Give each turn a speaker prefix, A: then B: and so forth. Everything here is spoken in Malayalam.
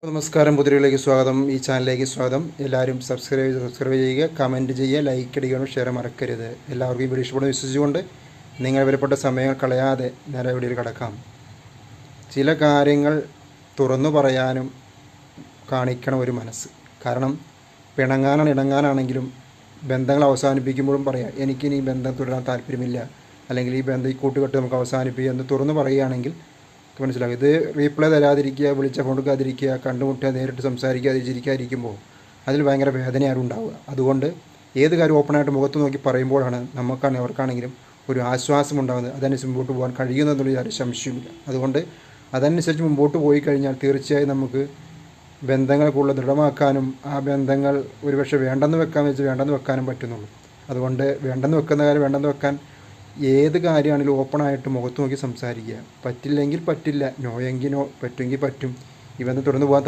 A: നമസ്കാരം, പുതിയയിലേക്ക് സ്വാഗതം. ഈ ചാനലിലേക്ക് സ്വാഗതം. എല്ലാവരും സബ്സ്ക്രൈബ് ചെയ്യുക, കമൻറ്റ് ചെയ്യുക, ലൈക്ക് അടിക്കണം, ഷെയർ മറക്കരുത്. എല്ലാവർക്കും വീഡിയോ ഇഷ്ടപ്പെടുന്ന വിശ്വസിച്ചുകൊണ്ട് നിങ്ങൾ വിലപ്പെട്ട സമയം കളയാതെ നേരെ വീഡിയോയിൽ കിടക്കാം. ചില കാര്യങ്ങൾ തുറന്നു പറയാനും കാണിക്കണം ഒരു മനസ്സ്. കാരണം ഇണങ്ങാനാണെങ്കിലും ബന്ധങ്ങൾ അവസാനിപ്പിക്കുമ്പോഴും പറയാം, എനിക്കിനി ഈ ബന്ധം തുടരാൻ താല്പര്യമില്ല, അല്ലെങ്കിൽ ഈ ബന്ധം ഈ കൂട്ടുകെട്ട് നമുക്ക് അവസാനിപ്പിക്കുക എന്ന് തുറന്നു പറയുകയാണെങ്കിൽ മനസ്സിലാകും. ഇത് റീപ്ലൈ തരാതിരിക്കുക, വിളിച്ച ഫോൺ എടുക്കാതിരിക്കുക, കണ്ടുമുട്ടുക, നേരിട്ട് സംസാരിക്കാതിരിക്കാതിരിക്കുമ്പോൾ അതിൽ ഭയങ്കര വേദനയാണ് ഉണ്ടാവുക. അതുകൊണ്ട് ഏത് കാര്യം ഓപ്പണായിട്ട് മുഖത്ത് നോക്കി പറയുമ്പോഴാണ് അവർക്കാണെങ്കിലും ഒരു ആശ്വാസം ഉണ്ടാകുന്നത്. അതനുസരിച്ച് മുമ്പോട്ട് പോകാൻ കഴിയുന്നതെന്നുള്ള യാതൊരു സംശയമില്ല. അതുകൊണ്ട് അതനുസരിച്ച് മുമ്പോട്ട് പോയി കഴിഞ്ഞാൽ തീർച്ചയായും നമുക്ക് ബന്ധങ്ങൾ കൂടുതൽ ദൃഢമാക്കാനും ആ ബന്ധങ്ങൾ ഒരുപക്ഷെ വേണ്ടെന്ന് വെക്കാനും പറ്റുന്നുള്ളൂ. അതുകൊണ്ട് വേണ്ടെന്ന് വെക്കുന്ന കാര്യം വേണ്ടെന്ന് വെക്കാൻ ഏത് കാര്യമാണെങ്കിലും ഓപ്പണായിട്ട് മുഖത്ത് നോക്കി സംസാരിക്കുക. പറ്റില്ലെങ്കിൽ പറ്റില്ല, നോ എങ്കിൽ നോ, പറ്റുമെങ്കിൽ പറ്റും. ഈ ബന്ധം തുടർന്ന് പോകാൻ